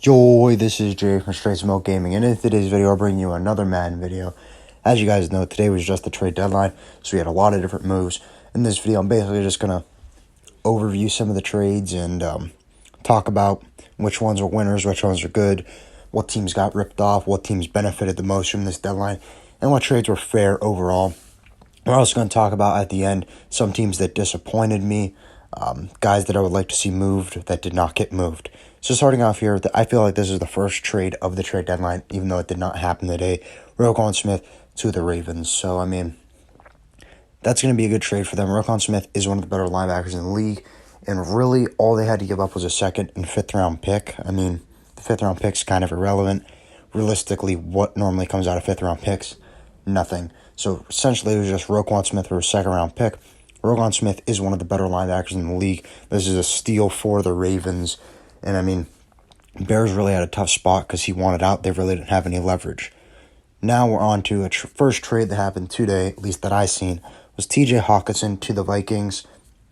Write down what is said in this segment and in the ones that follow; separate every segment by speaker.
Speaker 1: Yo, this is Jay from Straight Smoke Gaming, and in today's video, I'll bring you another Madden video. As you guys know, today was just the trade deadline, so we had a lot of different moves. In this video, I'm basically just going to overview some of the trades and talk about which ones are winners, which ones are good, what teams got ripped off, what teams benefited the most from this deadline, and what trades were fair overall. We're also going to talk about, at the end, some teams that disappointed me, guys that I would like to see moved that did not get moved. So starting off here, I feel like this is the first trade of the trade deadline, even though it did not happen today. Roquan Smith to the Ravens. So, I mean, that's going to be a good trade for them. Roquan Smith is one of the better linebackers in the league, and really all they had to give up was a second and fifth round pick. I mean, the fifth round pick's kind of irrelevant. Realistically, what normally comes out of fifth round picks? Nothing. So essentially, it was just Roquan Smith for a second round pick. Roquan Smith is one of the better linebackers in the league. This is a steal for the Ravens. And I mean, Bears really had a tough spot because he wanted out. They really didn't have any leverage. Now we're on to a first trade that happened today, at least that I seen, was TJ Hawkinson to the Vikings.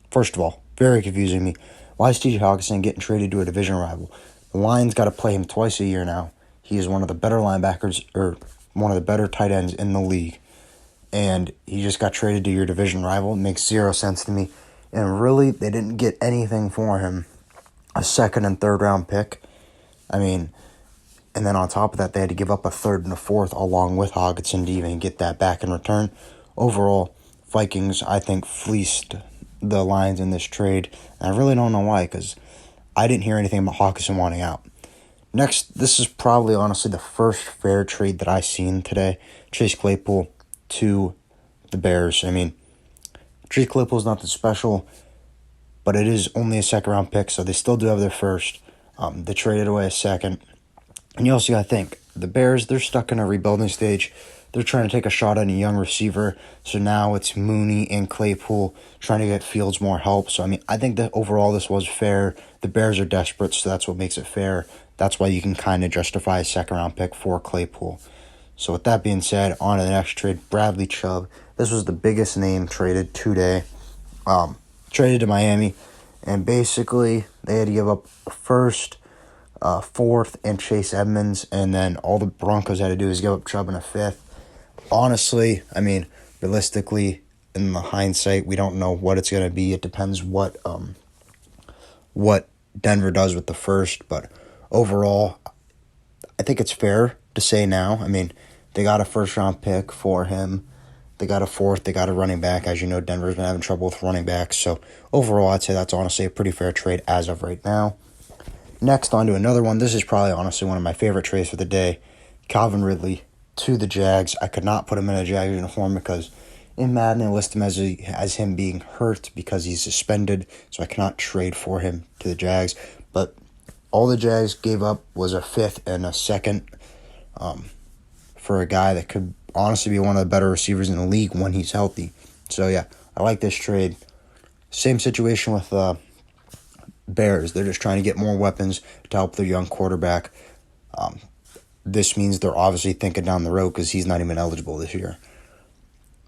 Speaker 1: First of all, very confusing me. Why is TJ Hawkinson getting traded to a division rival? The Lions got to play him twice a year now. He is one of the better linebackers, or one of the better tight ends in the league. And he just got traded to your division rival. It makes zero sense to me. And really, they didn't get anything for him. A second and third round pick. I mean, and then on top of that, they had to give up a third and a fourth along with Hawkinson to even get that back in return. Overall, Vikings, I think, fleeced the Lions in this trade. And I really don't know why, because I didn't hear anything about Hawkinson wanting out. Next, this is probably, honestly, the first fair trade that I seen today. Chase Claypool to the Bears. I mean, Chase Claypool's nothing special, but it is only a second-round pick, so they still do have their first. They traded away a second. And you also got to think, the Bears, they're stuck in a rebuilding stage. They're trying to take a shot on a young receiver, so now it's Mooney and Claypool trying to get Fields more help. So, I mean, I think that overall this was fair. The Bears are desperate, so that's what makes it fair. That's why you can kind of justify a second-round pick for Claypool. So with that being said, on to the next trade, Bradley Chubb. This was the biggest name traded today. Traded to Miami, and basically they had to give up a first, fourth, and Chase Edmonds, and then all the Broncos had to do is give up Chubb in a fifth. Honestly, I mean, realistically, in the hindsight, we don't know what it's going to be. It depends what Denver does with the first, but overall, I think it's fair to say now. I mean, they got a first-round pick for him. They got a fourth. They got a running back. As you know, Denver's been having trouble with running backs. So, overall, I'd say that's honestly a pretty fair trade as of right now. Next, on to another one. This is probably, honestly, one of my favorite trades for the day. Calvin Ridley to the Jags. I could not put him in a Jags uniform because in Madden, they list him as him being hurt because he's suspended. So, I cannot trade for him to the Jags. But all the Jags gave up was a fifth and a second for a guy that could honestly be one of the better receivers in the league when he's healthy. So, yeah, I like this trade. Same situation with Bears. They're just trying to get more weapons to help their young quarterback. This means they're obviously thinking down the road because he's not even eligible this year.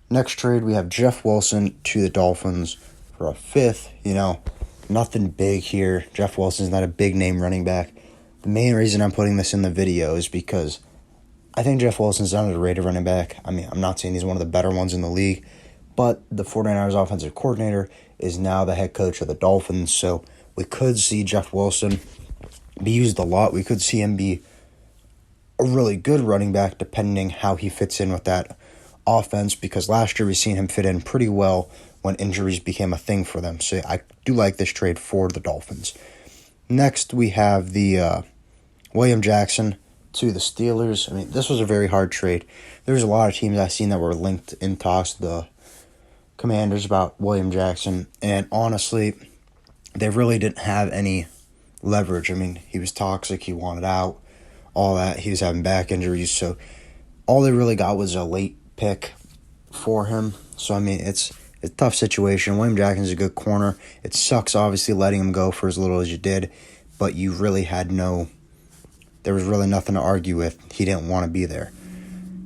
Speaker 1: Next trade, we have Jeff Wilson to the Dolphins for a fifth. You know, nothing big here. Jeff Wilson's not a big-name running back. The main reason I'm putting this in the video is because I think Jeff Wilson's an underrated running back. I mean, I'm not saying he's one of the better ones in the league, but the 49ers offensive coordinator is now the head coach of the Dolphins, so we could see Jeff Wilson be used a lot. We could see him be a really good running back depending how he fits in with that offense, because last year we've seen him fit in pretty well when injuries became a thing for them. So I do like this trade for the Dolphins. Next, we have the William Jackson to the Steelers. I mean, this was a very hard trade. There's a lot of teams I've seen that were linked in talks to the Commanders about William Jackson, and honestly, they really didn't have any leverage. I mean, he was toxic, he wanted out, all that. He was having back injuries, so all they really got was a late pick for him. So, I mean, it's a tough situation. William Jackson's a good corner. It sucks, obviously, letting him go for as little as you did, but you really had there was really nothing to argue with. He didn't want to be there.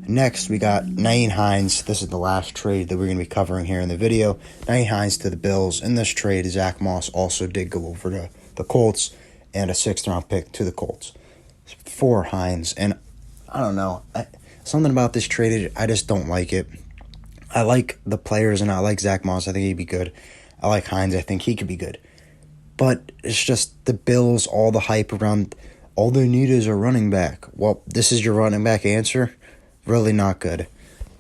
Speaker 1: Next, we got Nyheim Hines. This is the last trade that we're going to be covering here in the video. Nyheim Hines to the Bills. In this trade, Zach Moss also did go over to the Colts and a sixth-round pick to the Colts. for Heinz. And I don't know. Something about this trade, I just don't like it. I like the players, and I like Zach Moss. I think he'd be good. I like Heinz. I think he could be good. But it's just the Bills, all the hype around, all they need is a running back. Well, this is your running back answer? Really not good.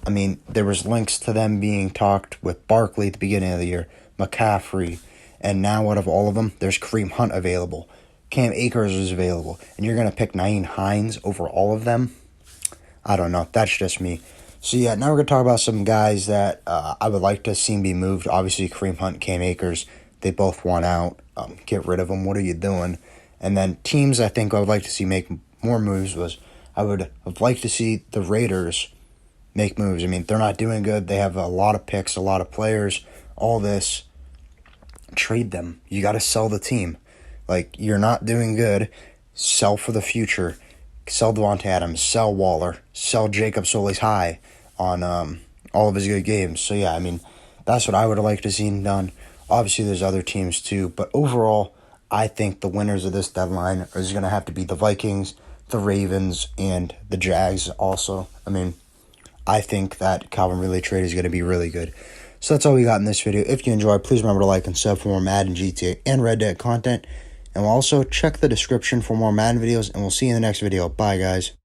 Speaker 1: I mean, there was links to them being talked with Barkley at the beginning of the year, McCaffrey, and now out of all of them, there's Kareem Hunt available. Cam Akers is available. And you're going to pick Nyheim Hines over all of them? I don't know. That's just me. So, yeah, now we're going to talk about some guys that I would like to see be moved. Obviously, Kareem Hunt, Cam Akers, they both want out. Get rid of them. What are you doing? And then teams I think I would like to see make more moves was I would have liked to see the Raiders make moves. I mean, they're not doing good. They have a lot of picks, a lot of players, all this. Trade them. You got to sell the team. Like, you're not doing good. Sell for the future. Sell Devontae Adams. Sell Waller. Sell Jacob Solis High on all of his good games. So, yeah, I mean, that's what I would have liked to see done. Obviously, there's other teams too. But overall, I think the winners of this deadline is going to have to be the Vikings, the Ravens, and the Jags also. I mean, I think that Calvin Ridley trade is going to be really good. So that's all we got in this video. If you enjoyed, please remember to like and sub for more Madden, GTA, and Red Dead content. And we'll also check the description for more Madden videos, and we'll see you in the next video. Bye, guys.